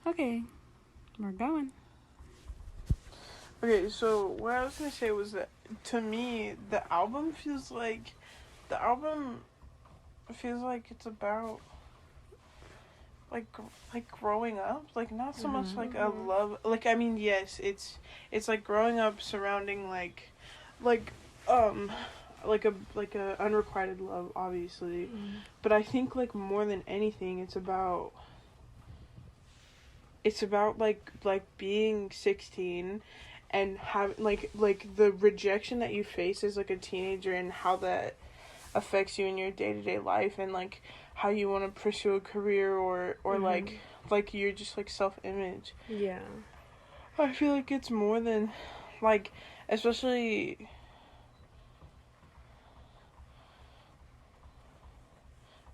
Okay, we're going. Okay, so what I was gonna say was that to me, the album feels like it's about like growing up, like not so much like a love. Like I mean, yes, it's like growing up surrounding like like a unrequited love, obviously, but I think like more than anything, it's about like being 16 and have like the rejection that you face as like a teenager and how that affects you in your day-to-day life and like how you want to pursue a career or like you're just like self-image. Yeah. I feel like it's more than like, especially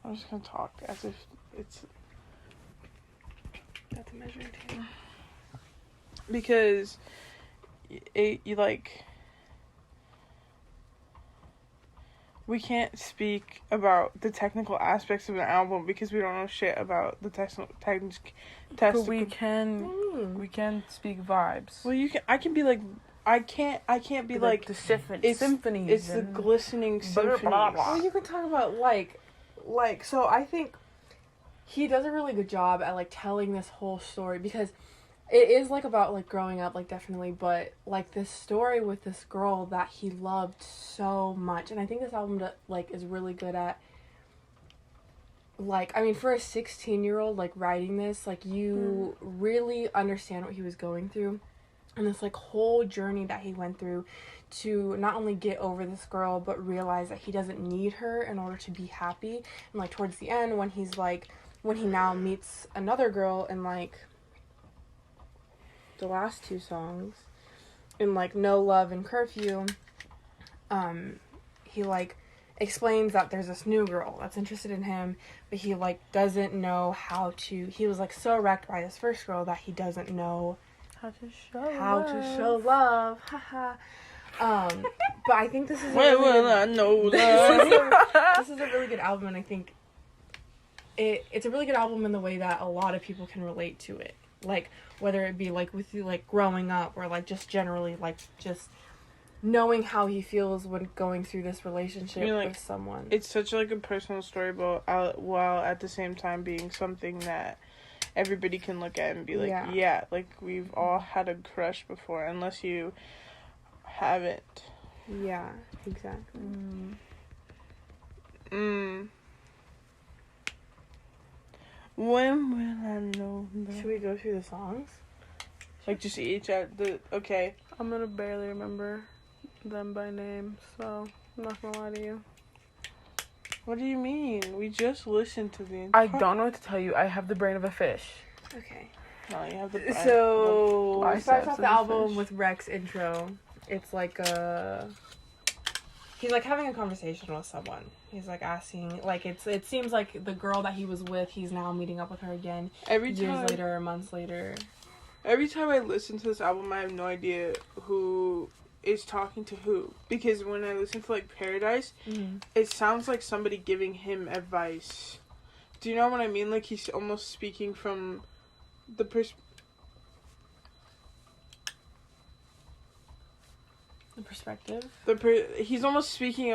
I'm just gonna talk as if it's That's a measuring tape. because you like we can't speak about the technical aspects of an album because we don't know shit about the But we can speak vibes. Well, I can be like, I can't be like the symphonies. It's the glistening symphonies. Well, you can talk about like, so I think he does a really good job at like telling this whole story because it is like about like growing up, like definitely, but like this story with this girl that he loved so much, and I think this album like is really good at like, I mean, for a 16-year-old like writing this, like you really understand what he was going through and this like whole journey that he went through to not only get over this girl but realize that he doesn't need her in order to be happy. And like towards the end when he now meets another girl in like the last two songs in like No Love and Curfew, he like explains that there's this new girl that's interested in him, but he like doesn't know how to. He was like so wrecked by this first girl that he doesn't know How to show love. Haha. But I think this is I know love. this is a really good album, and I think it's a really good album in the way that a lot of people can relate to it. Like, whether it be, like, with you, like, growing up, or, like, just generally, like, just knowing how he feels when going through this relationship with someone. It's such, like, a personal story, but while at the same time being something that everybody can look at and be like, yeah like, we've all had a crush before, unless you haven't. Yeah, exactly. When will I know that? Should we go through the songs? Like, just each at the... Okay. I'm gonna barely remember them by name, so I'm not gonna lie to you. What do you mean? We just listened to the I don't know what to tell you. I have the brain of a fish. Okay. No, you have the... So, the it starts off the album fish. with Rex's intro. It's like he's like having a conversation with someone. He's like asking, like it seems like the girl that he was with, he's now meeting up with her again. Years later or months later. Every time I listen to this album, I have no idea who is talking to who. Because when I listen to like Paradise, it sounds like somebody giving him advice. Do you know what I mean? Like he's almost speaking from the perspective. He's almost speaking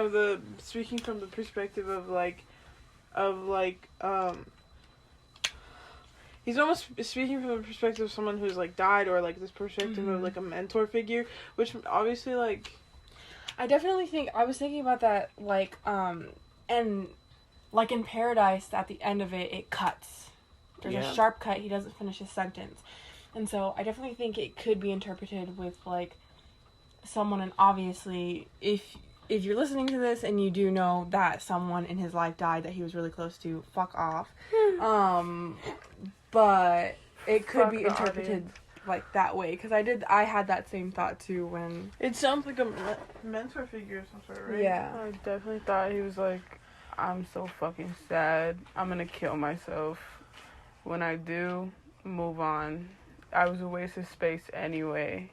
from the perspective of he's almost speaking from the perspective of someone who's like died, or like this perspective of like a mentor figure, which obviously like I definitely think I was thinking about that like and like in Paradise at the end of it cuts. There's a sharp cut, he doesn't finish his sentence. And so I definitely think it could be interpreted with like someone, and obviously if you're listening to this and you do know that someone in his life died that he was really close to, fuck off. But it could be interpreted like that way, because I had that same thought too when it sounds like a mentor figure of some sort, right? Yeah, I definitely thought he was like, I'm so fucking sad, I'm gonna kill myself. When I do, move on. I was a waste of space anyway.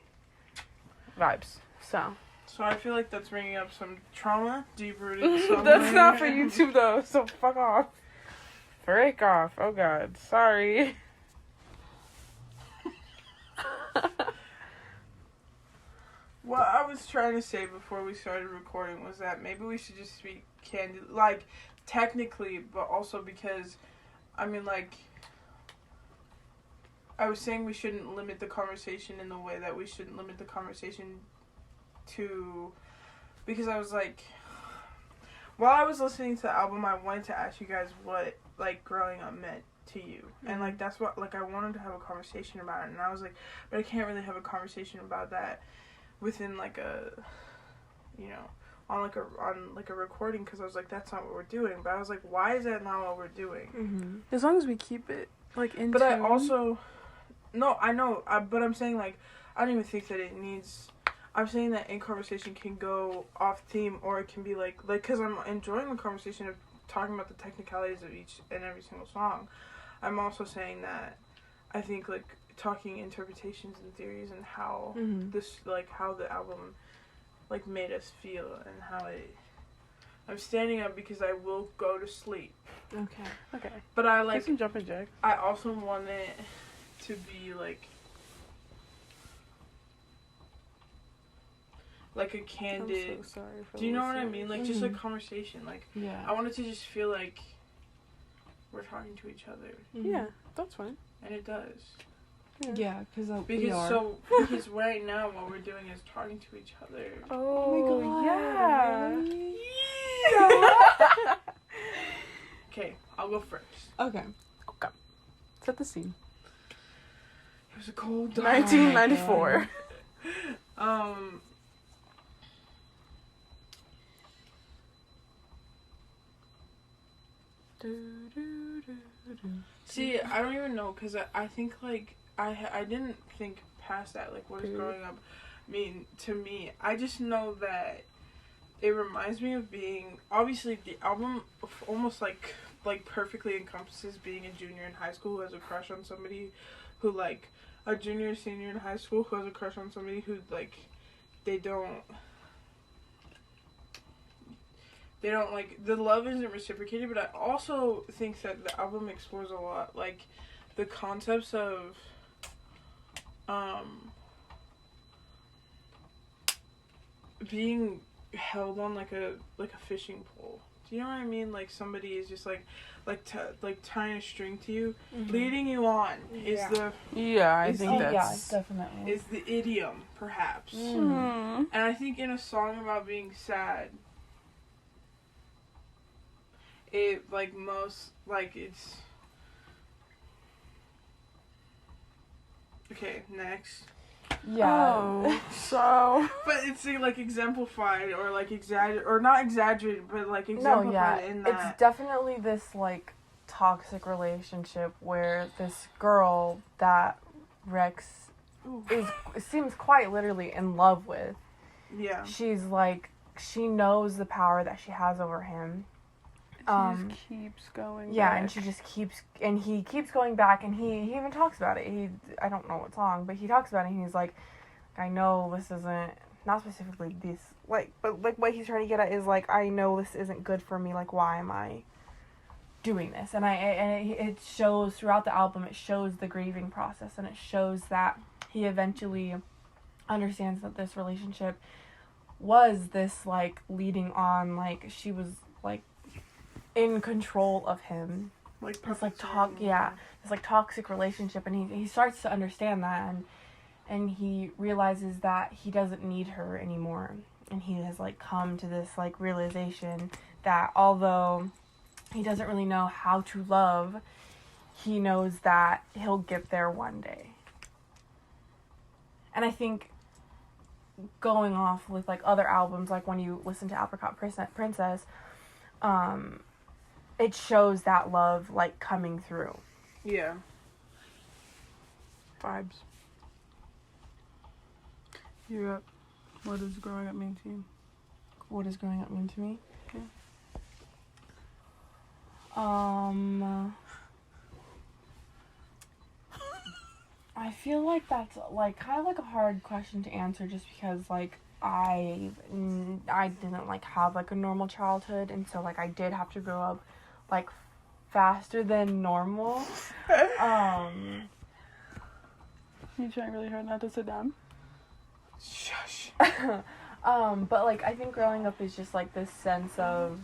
Vibes. So I feel like that's bringing up some trauma, deep-rooted somewhere. That's not for YouTube though, so fuck off. Break off. Oh god, sorry. was trying to say before we started recording was that maybe we should just speak candid, like, technically, but also because, I mean, like, I was saying we shouldn't limit the conversation in the way that we shouldn't limit the conversation to, because I was like, while I was listening to the album, I wanted to ask you guys what, like, growing up meant to you. And, like, that's what, like, I wanted to have a conversation about it. And I was like, but I can't really have a conversation about that within, like, a, you know, on a recording, because I was like, that's not what we're doing. But I was like, why is that not what we're doing? Mm-hmm. As long as we keep it, like, in But tune. I also, no, I know, but I'm saying, like, I don't even think that it needs, I'm saying that in conversation can go off theme, or it can be, like, because I'm enjoying the conversation of talking about the technicalities of each and every single song. I'm also saying that I think, like, talking interpretations and theories and how this, like, how the album, like, made us feel and how it, I'm standing up because I will go to sleep. Okay. But I, like, get some jumping jacks. I also want it to be, like a candid, I'm so sorry for do you know what I listeners. mean? Like, just a conversation. Like, Yeah. I want it to just feel like we're talking to each other. Yeah, that's fine. And it does. Yeah, because because right now what we're doing is talking to each other. Oh, my God, yeah. Okay, I'll go first. Okay. Set the scene. It was a cold day. 1994. See, I don't even know, because I think, like, I didn't think past that, like, what does growing up mean to me. I just know that it reminds me of being, obviously, the album almost, like perfectly encompasses being a junior in high school who has a crush on somebody who, like, a junior or senior in high school who has a crush on somebody who, like, they don't, like, the love isn't reciprocated. But I also think that the album explores a lot, like, the concepts of, being held on, like a fishing pole. Do you know what I mean? Like, somebody is just, like tying a string to you, leading you on, is the... Yeah, I think that's... Yeah, definitely. Is the idiom, perhaps. Mm. And I think in a song about being sad, it, like, most, like, it's... Okay, next. Yeah. Oh, so... But it's, like, exemplified, or, like, or not exaggerated, but, like, exemplified in that. It's definitely this, like, toxic relationship where this girl that Rex seems quite literally in love with. Yeah. She's, like, she knows the power that she has over him. She just keeps going Yeah, back. and she just keeps, and he keeps going back, and he even talks about it. I don't know what song, but he talks about it, and he's like, I know this isn't, not specifically this, like, but, like, what he's trying to get at is, like, I know this isn't good for me, like, why am I doing this? And it shows throughout the album, it shows the grieving process, and it shows that he eventually understands that this relationship was this, like, leading on, like, she was, like, in control of him. Like, It's like this, like, toxic relationship, and he starts to understand that, and he realizes that he doesn't need her anymore, and he has, like, come to this, like, realization that although he doesn't really know how to love, he knows that he'll get there one day. And I think going off with, like, other albums, like when you listen to Apricot Princess, it shows that love, like, coming through. Yeah. Vibes. You're up. What does growing up mean to you? What does growing up mean to me? Okay. I feel like that's, like, kind of, like, a hard question to answer just because, like, I didn't, like, have, like, a normal childhood, and so, like, I did have to grow up, like, faster than normal. You trying really hard not to sit down? Shush. But like I think growing up is just like this sense of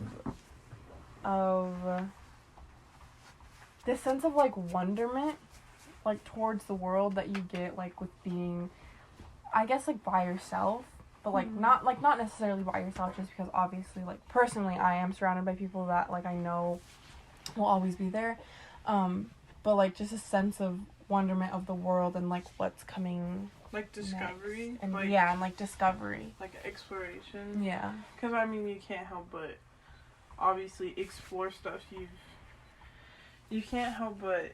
like wonderment, like towards the world that you get like with being, I guess, like by yourself, but like not necessarily by yourself, just because obviously like personally I am surrounded by people that like I know will always be there, but like just a sense of wonderment of the world and like what's coming. Like discovery? Next. And like, yeah, and like discovery. Like exploration? Yeah. Because, I mean, you can't help but obviously explore stuff you can't help but...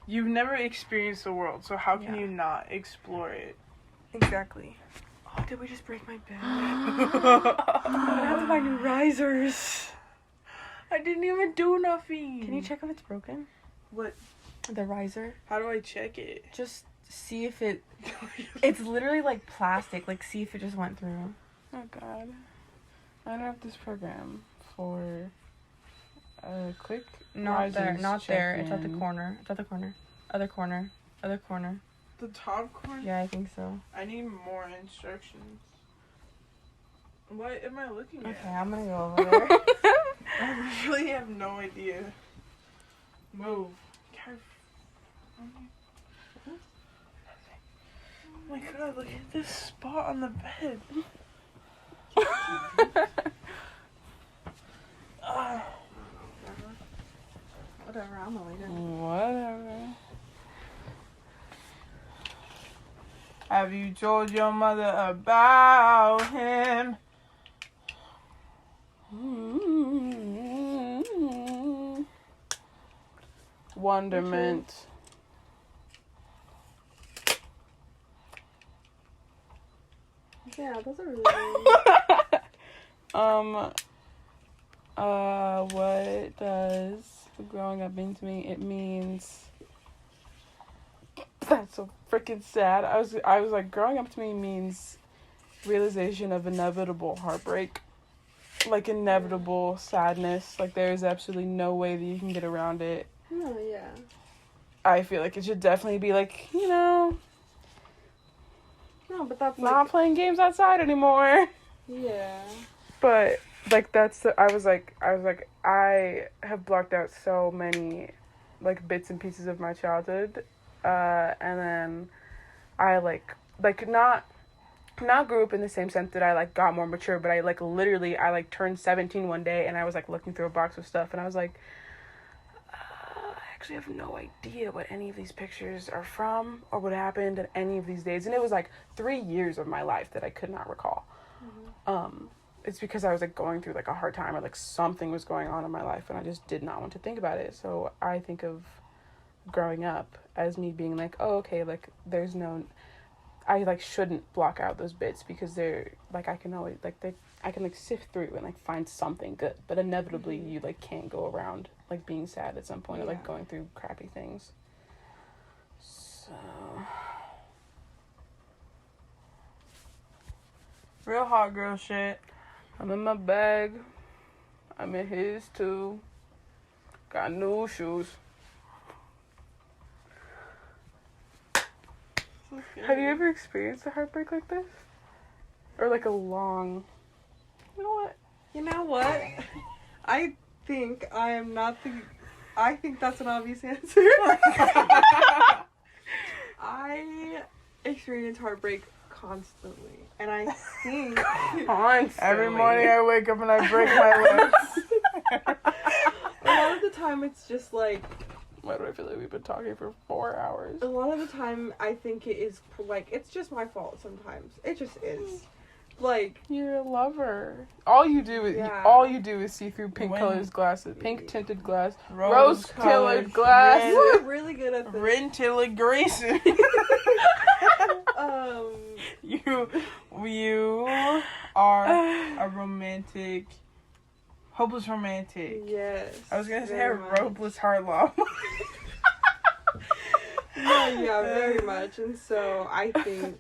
You've never experienced the world, so how can you not explore it? Exactly. Oh, did we just break my bed? I have to buy new risers. I didn't even do nothing. Can you check if it's broken? What? The riser? How do I check it? Just see if it... It's literally like plastic. Like, see if it just went through. Oh, God. I don't have this program for a quick... Not there. It's at the corner. It's at the corner. Other corner. The top corner? Yeah, I think so. I need more instructions. What am I looking at? Okay, I'm gonna go over there. I really have no idea. Move. Oh my god, look at this spot on the bed. Whatever, I'm gonna lay down. Whatever. Have you told your mother about him? Wonderment. Yeah, those are really good. What does growing up mean to me? It means... That's so freaking sad. I was like, growing up to me means realization of inevitable heartbreak. Like, inevitable sadness. Like, there is absolutely no way that you can get around it. Oh, yeah. I feel like it should definitely be like, you know... No, but that's not playing games outside anymore. Yeah. But, like, I was like, I have blocked out so many, like, bits and pieces of my childhood. And then I, not grew up in the same sense that I, like, got more mature, but I, like, literally, I turned 17 one day, and I was, like, looking through a box of stuff, and I was like, I actually have no idea what any of these pictures are from, or what happened at any of these days, and it was, like, 3 years of my life that I could not recall. It's because I was, like, going through, like, a hard time, or, like, something was going on in my life, and I just did not want to think about it, so I think of growing up as me being like, oh, okay, like, there's no... I, like, shouldn't block out those bits because they're, like, I can always, like, I can, like, sift through and, like, find something good. But inevitably, you, like, can't go around, like, being sad at some point or, like, going through crappy things. So... Real hot girl shit. I'm in my bag. I'm in his, too. Got new shoes. Have you ever experienced a heartbreak like this? Or like a long... You know what? I think I am not the... I think that's an obvious answer. I experience heartbreak constantly. And I think... Constantly. Every morning I wake up and I break my legs. A lot of the time it's just like... Why do I feel like we've been talking for 4 hours? A lot of the time, I think it is, like, it's just my fault sometimes. It just is. Like... You're a lover. All you do is see through pink tinted glass. Rose-colored glass. You are really good at this. Rin-tilla Grayson. You are a romantic... Hopeless romantic. Yes. I was gonna say a hopeless heartlaw. Yeah, very much. And so I think,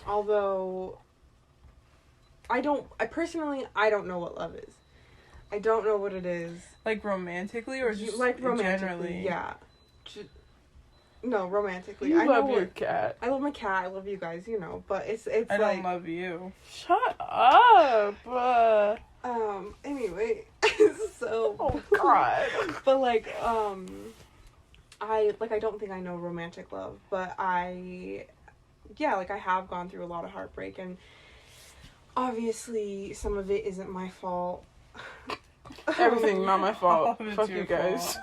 although I don't know what love is. I don't know what it is. Like romantically or just like romantically? generally? Yeah. No, romantically. You I love know your what- cat. I love my cat. I love you guys, you know. But it's I like... don't love you. Shut up. Anyway. So... Oh, God. But, like, I don't think I know romantic love. But I have gone through a lot of heartbreak. And obviously, some of it isn't my fault. Everything not my fault. All of it's Fuck your you guys.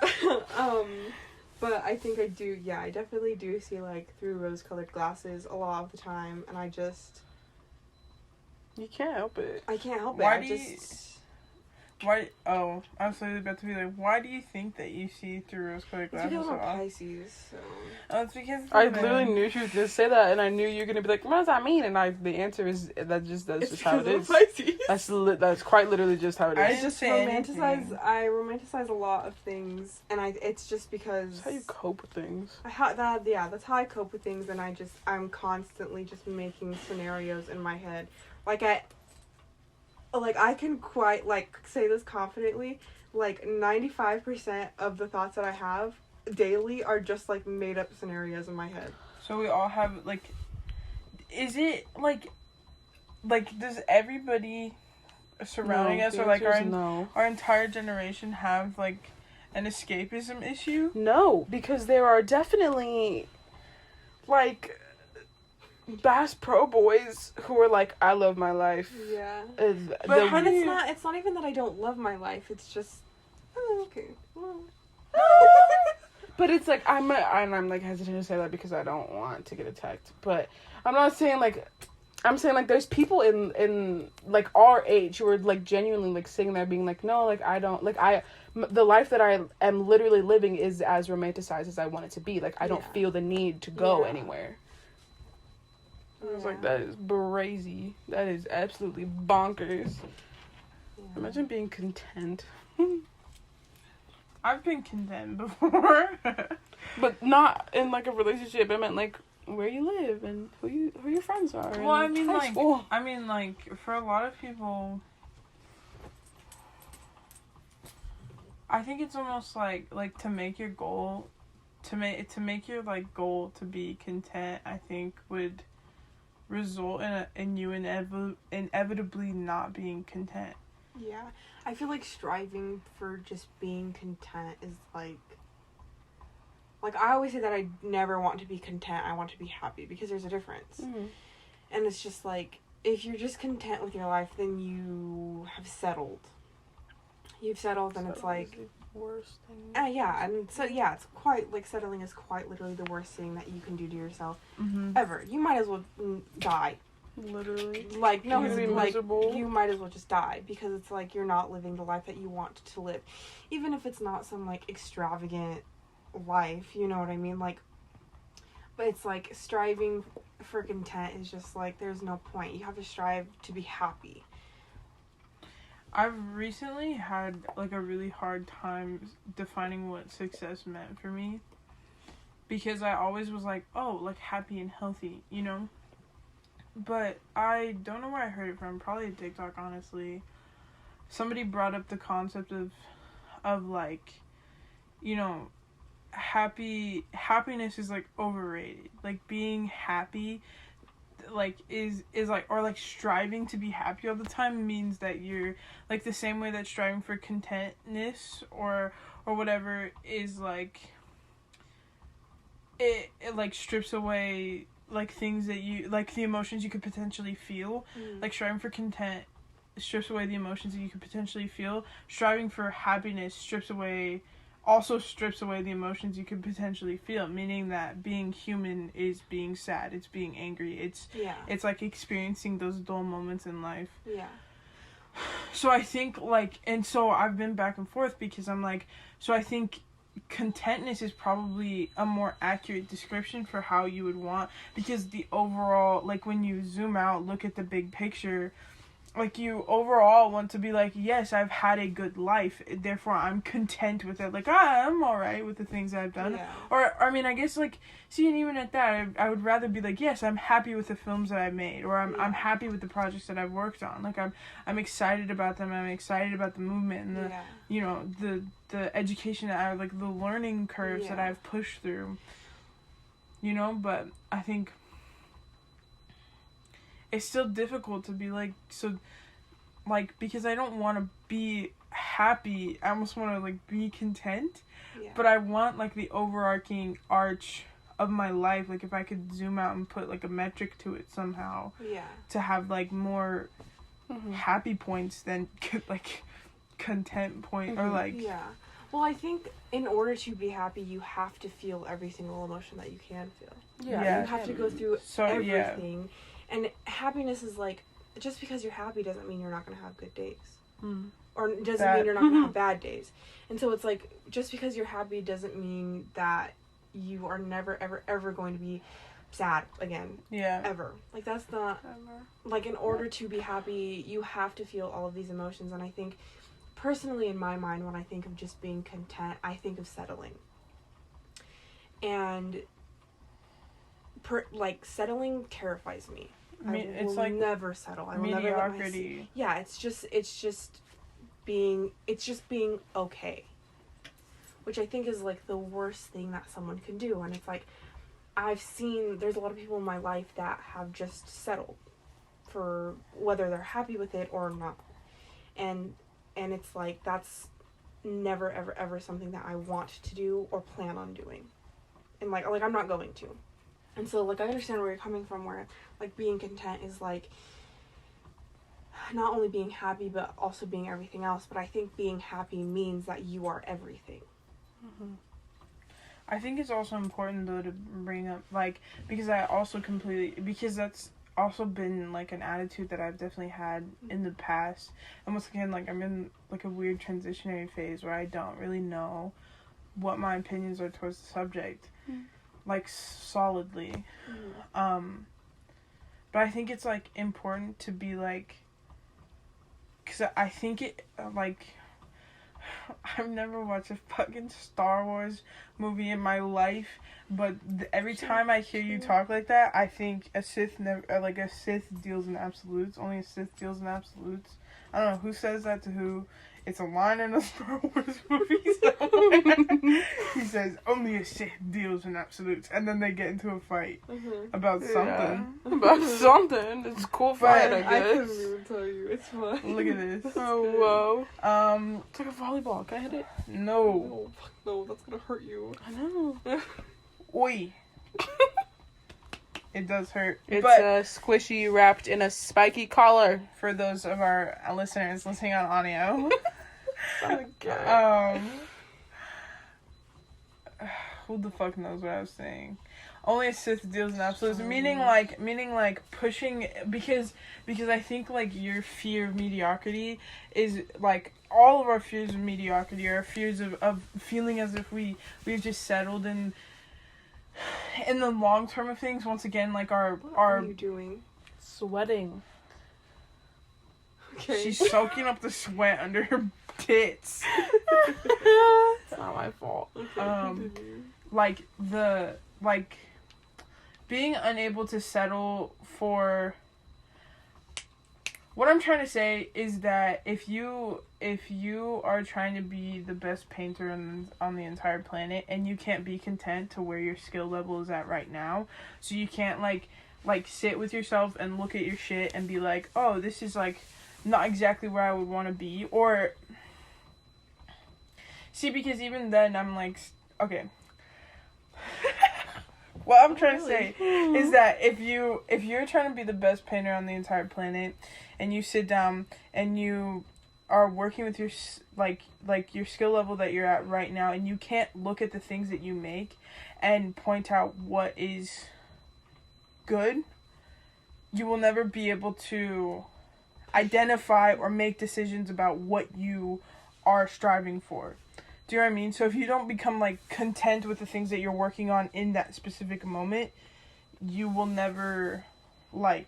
But I think I do, I definitely do see, like, through rose-colored glasses a lot of the time, and I just... You can't help it. I can't help Why it. do you... Why? Oh, I was literally about to be like, why do you think that you see through rose-colored It's glasses because so I'm a often? Pisces, so... Oh, it's because... I literally knew she was going to say that, and I knew you were going to be like, what does that mean? And the answer is, that's just how it is. That's quite literally just how it I is. didn't say anything. I romanticize a lot of things, and it's just because... That's how you cope with things. that's how I cope with things, and I'm constantly just making scenarios in my head. I can quite, say this confidently, 95% of the thoughts that I have daily are just, made up scenarios in my head. So we all have, is it, does everybody surrounding us, or, our entire generation have, an escapism issue? No, because there are definitely, Bass Pro Boys who are like, I love my life. Yeah. But it's not even that I don't love my life, it's just, oh, okay, well... But it's I'm hesitant to say that because I don't want to get attacked. But I'm not saying I'm saying there's people in our age who are genuinely sitting there being no, I don't the life that I am literally living is as romanticized as I want it to be. I don't feel the need to go anywhere. I was that is brazy. That is absolutely bonkers. Yeah. Imagine being content. I've been content before. But not in a relationship. I meant where you live and who your friends are. Well, I mean school. For a lot of people, I think it's almost to make your goal, to make your goal to be content, I think would result in you inevitably not being content. Yeah, I feel striving for just being content is I always say that I never want to be content, I want to be happy, because there's a difference. Mm-hmm. And it's just if you're just content with your life, then you have settled. You've settled, and it's the worst thing. Yeah, and so it's quite settling is quite literally the worst thing that you can do to yourself ever. You might as well die. Literally. No, you might as well just die, because it's you're not living the life that you want to live, even if it's not some extravagant life, you know what I mean? But it's striving for content is just there's no point. You have to strive to be happy. I've recently had a really hard time defining what success meant for me, because I always was happy and healthy, you know? But I don't know where I heard it from. Probably a TikTok, honestly. Somebody brought up the concept of happiness is overrated. Being happy is or striving to be happy all the time means that you're the same way that striving for contentness or whatever is it strips away things that you the emotions you could potentially feel. Striving for content strips away the emotions that you could potentially feel. Striving for happiness strips away the emotions you could potentially feel, meaning that being human is being sad, it's being angry, it's experiencing those dull moments in life. Yeah. So I think and so I've been back and forth, because I'm so I think contentness is probably a more accurate description for how you would want, because the overall when you zoom out, look at the big picture, you overall want to be yes, I've had a good life, therefore I'm content with it, I'm alright with the things I've done. Yeah. Or I mean, I guess see, and even at that, I would rather be yes, I'm happy with the films that I've made, or I'm happy with the projects that I've worked on, I'm excited about them, I'm excited about the movement and the you know the education that I the learning curves that I've pushed through. you know, but I think it's still difficult to be like, so, like, because I don't want to be happy, I almost want to, like, be content, but I want, like, the overarching arch of my life, like, if I could zoom out and put, like, a metric to it somehow, to have, like, more happy points than, like, content point, or, like... Yeah. Well, I think in order to be happy, you have to feel every single emotion that you can feel. Yeah. You have to go through everything. And happiness is like, just because you're happy doesn't mean you're not going to have good days. Or doesn't mean you're not going to have bad days. And so it's like, just because you're happy doesn't mean that you are never, ever, ever going to be sad again. Ever. Like, that's not... Ever. Like, in order to be happy, you have to feel all of these emotions. And I think, personally, in my mind, when I think of just being content, I think of settling. And, settling terrifies me. I will never settle. I will mediocrity. Never it's just being okay. Which I think is, like, the worst thing that someone can do. And it's like, there's a lot of people in my life that have just settled for whether they're happy with it or not. And it's like, that's never, ever, ever something that I want to do or plan on doing. And, like I'm not going to. And so, like, I understand where you're coming from, where, like, being content is, like, not only being happy, but also being everything else. But I think being happy means that you are everything. I think it's also important, though, to bring up, like, because that's also been, like, an attitude that I've definitely had in the past. And once again, like, I'm in, like, a weird transitionary phase where I don't really know what my opinions are towards the subject. Like, solidly. But I think it's, like, important to be, like, because I think it, like, I've never watched a fucking Star Wars movie in my life, but every time I hear you talk like that, I think a Sith deals in absolutes. Only a Sith deals in absolutes. I don't know who says that to who. It's a line in a Star Wars movie. He says, only a Sith deals in absolutes. And then they get into a fight about something. About something. It's a cool fight, I guess. I couldn't even tell you. It's fun. Look at this. Oh, whoa. It's like a volleyball. Can I hit it? No. Oh, fuck no. That's gonna hurt you. I know. Oi. It does hurt. It's squishy, wrapped in a spiky collar. For those of our listeners listening on audio. Who the fuck knows what I was saying? Only a Sith deals in absolutes. Meaning like pushing, because I think, like, your fear of mediocrity is, like, all of our fears of mediocrity are fears of feeling as if we've just settled in the long term of things. Once again, like, what are you doing? Sweating. Okay. She's soaking up the sweat under her tits. It's not my fault. Okay, being unable to settle for... What I'm trying to say is that if you are trying to be the best painter on the entire planet, and you can't be content to where your skill level is at right now, so you can't like sit with yourself and look at your shit and be like, oh, this is, like, not exactly where I would want to be, or see, because even then I'm like, okay. What I'm trying to say is that if you're trying to be the best painter on the entire planet, and you sit down and you are working with your your skill level that you're at right now, and you can't look at the things that you make and point out what is good, you will never be able to identify or make decisions about what you are striving for. Do you know what I mean? So if you don't become, like, content with the things that you're working on in that specific moment, you will never, I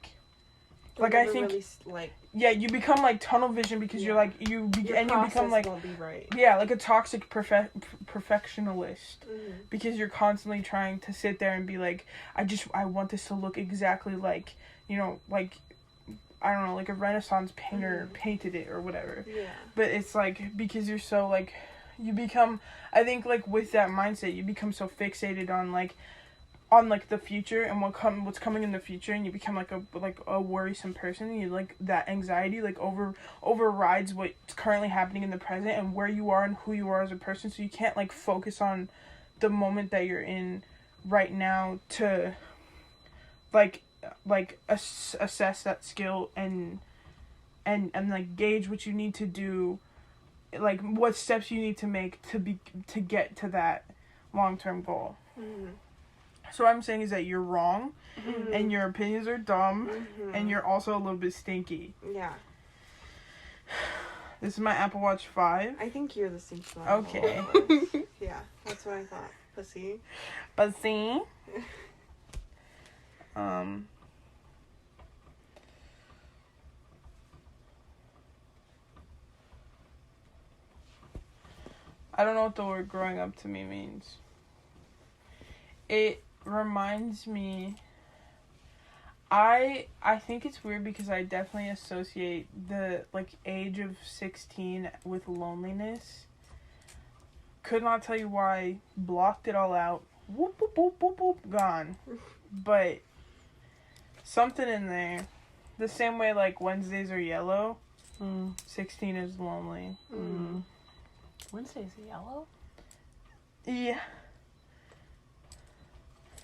think, really, you become, like, tunnel vision, because you're, like, you become, like, won't be right. Yeah, like a toxic perfectionist, because you're constantly trying to sit there and be like, I want this to look exactly like, you know, like, I don't know, like a Renaissance painter painted it or whatever. Yeah. But it's, like, because you're so, like, you become, I think, like, with that mindset, you become so fixated on, like, on like the future and what's coming in the future, and you become like a worrisome person, and you like that anxiety like overrides what's currently happening in the present and where you are and who you are as a person, so you can't like focus on the moment that you're in right now to like assess that skill and like gauge what you need to do, like what steps you need to make to get to that long-term goal. Mm-hmm. So what I'm saying is that you're wrong, Mm-hmm. and your opinions are dumb, Mm-hmm. and you're also a little bit stinky. Yeah. This is my Apple Watch 5. I think you're the stinky one. Okay. Yeah, that's what I thought. Pussy. But see? I don't know what the word growing up to me means. It reminds me, I think it's weird because I definitely associate the like age of 16 with loneliness. Could not tell you why. Blocked it all out. Whoop whoop whoop whoop whoop, gone. But something in there. The same way like Wednesdays are yellow. 16 is lonely. Wednesday's yellow? Yeah.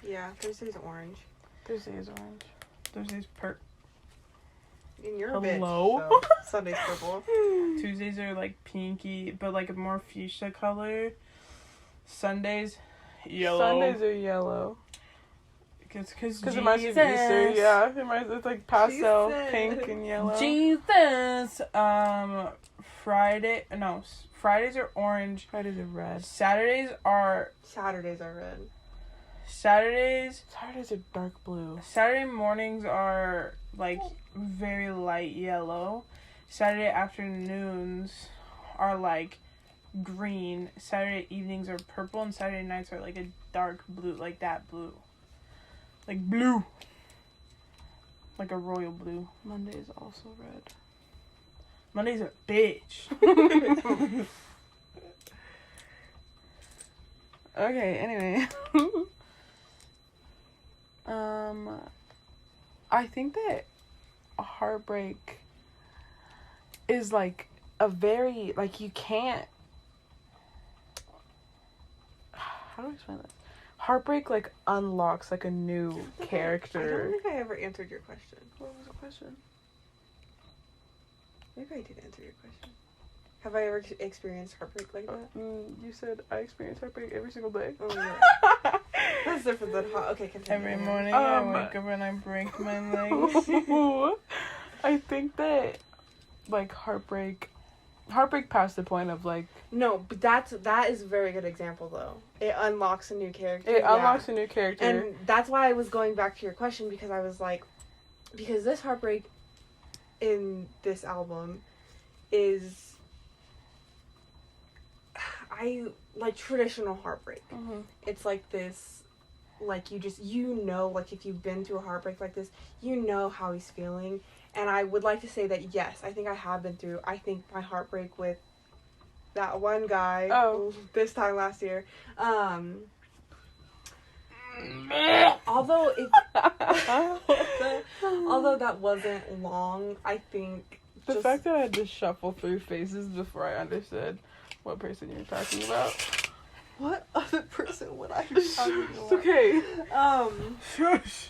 Yeah, Thursday's orange. Thursday is orange. Thursday's And you're a Hello? bitch, so Sunday's purple. Tuesdays are like pinky, but like a more fuchsia color. Sundays, yellow. Sundays are yellow. Because it reminds me of Easter. Yeah, it's like pastel, Jesus. pink, and yellow. Jesus. Fridays are orange. Fridays are red. Saturdays are red. Saturdays Saturdays are dark blue. Saturday mornings are like very light yellow. Saturday afternoons are like green. Saturday evenings are purple, and Saturday nights are like a dark blue, like that blue. Like blue. Like a royal blue. Monday is also red. Monday's a bitch. Okay, anyway. I think that a heartbreak is like a very, like, you can't, how do I explain that? Heartbreak like unlocks like a new I character. don't think I ever answered your question. What was the question? Maybe I did answer your question. Have I ever experienced heartbreak like that? You said I experience heartbreak every single day. Oh yeah. That's different than okay, continue. Every morning I wake up and I break my legs. I think that like heartbreak past the point of like, No, but that is a very good example though. It unlocks a new character. it unlocks a new character. And that's why I was going back to your question, because I was like, because this heartbreak in this album is, I like traditional heartbreak. Mm-hmm. It's like this, like like if you've been through a heartbreak like this, you know how he's feeling. And I would like to say that yes, I think I have been through. I think my heartbreak with that one guy this time last year. Although that wasn't long, I think The fact that I had to shuffle through faces before I understood what person you were talking about. What other person would I be talking about? Okay. Shush.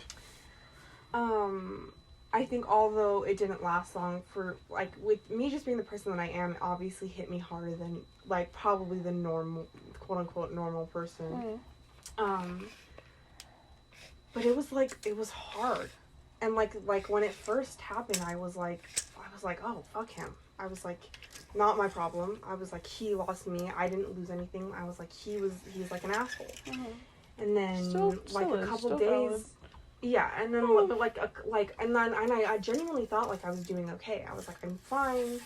I think although it didn't last long, for like with me just being the person that I am, it obviously hit me harder than like probably the normal, quote unquote normal person. But it was hard, and like when it first happened, I was like, oh fuck him. I was like, not my problem. I was like, he lost me. I didn't lose anything. I was like, he's like an asshole. And then a couple days. Valid. Yeah, and then and I genuinely thought like I was doing okay. I was like, I'm fine,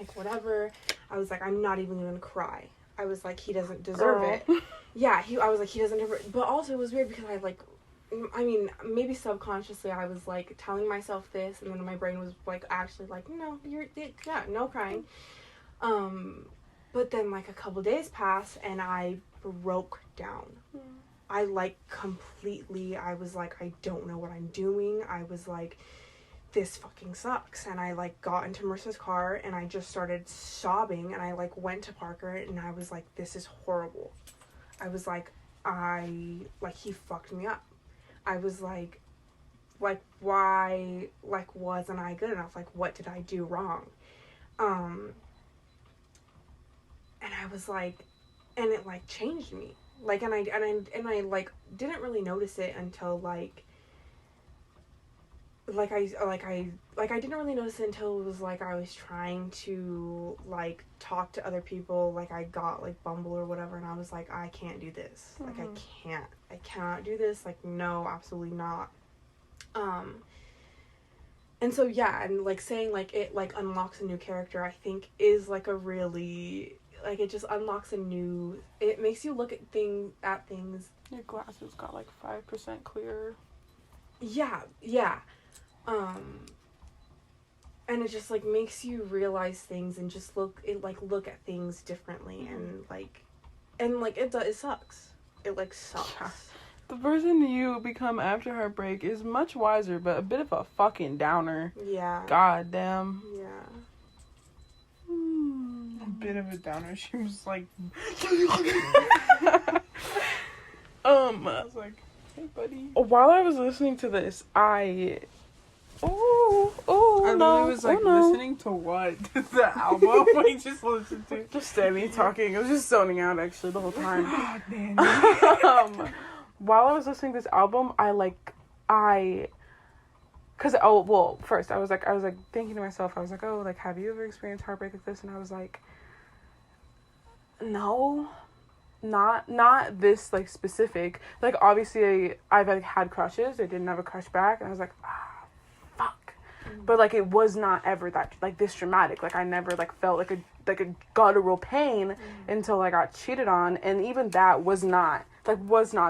like whatever. I was like, I'm not even gonna cry. I was like, he doesn't deserve it. Yeah, I was like, he doesn't deserve it. But also it was weird because I mean, maybe subconsciously I was like telling myself this, and then my brain was like actually like, no, no crying. But then like a couple days passed and I broke down. I like completely, I was like, I don't know what I'm doing. I was like, this fucking sucks. And I like got into Marissa's car and I just started sobbing, and I like went to Parker and I was like, this is horrible. I was like, he fucked me up. I was like, why, like, wasn't I good enough? Like, what did I do wrong? And I was like, and it like changed me. Like, and I like didn't really notice it until I didn't really notice it until it was like I was trying to like talk to other people. Like, I got like Bumble or whatever, and I was like, I can't do this. Like, I cannot do this. Like, no, absolutely not. And so yeah, and like saying like it like unlocks a new character, I think is like a really, like, it just unlocks it makes you look at things. Your glasses got like 5% clearer. Yeah. And it just like makes you realize things and just look at things differently, and it sucks. It like sucks. The person you become after heartbreak is much wiser, but a bit of a fucking downer. Yeah. God damn. Yeah. A bit of a downer. She was like, I was like, hey, buddy. While I was listening to this, I was like, listening to what? The album we just listened to. Just standing talking. I was just zoning out actually the whole time. God, man. While I was listening to this album, first I was like thinking to myself, I was like, oh, like, have you ever experienced heartbreak like this? And I was like, no, not this like specific. Like, obviously I've like had crushes. I didn't have a crush back, and I was like, fuck. But like, it was not ever that like this dramatic. Like, I never like felt like a guttural pain until I got cheated on, and even that was not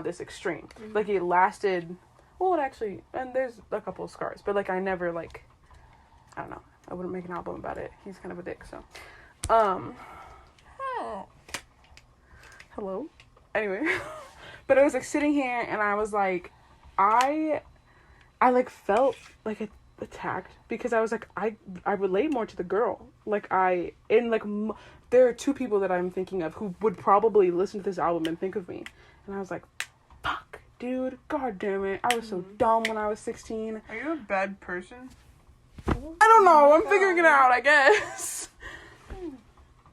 this extreme. Like, it lasted, well, it actually, and there's a couple of scars, but like, I never like, I don't know, I wouldn't make an album about it. He's kind of a dick, so hello. Anyway, but I was like sitting here and I was like, I like felt like attacked, because I was like, I relate more to the girl. Like, there are two people that I'm thinking of who would probably listen to this album and think of me. And I was like, fuck, dude, god damn it. I was so dumb when I was 16. Are you a bad person? I don't know. I'm figuring it out, I guess.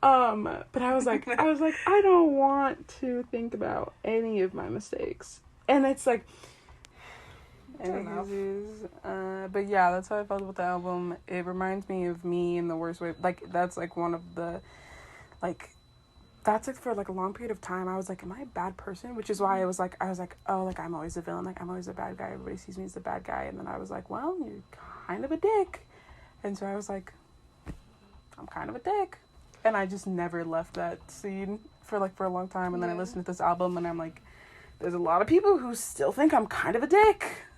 But I was like, I don't want to think about any of my mistakes. And it's like, but yeah, that's how I felt with the album. It reminds me of me in the worst way. Like, that's like one of the, like, that's like for like a long period of time I was like, am I a bad person? Which is why I was like, oh, like, I'm always a villain, like, I'm always a bad guy, everybody sees me as the bad guy. And then I was like, well, you're kind of a dick. And so I was like, I'm kind of a dick. And I just never left that scene for a long time. And then I listened to this album and I'm like, there's a lot of people who still think I'm kind of a dick.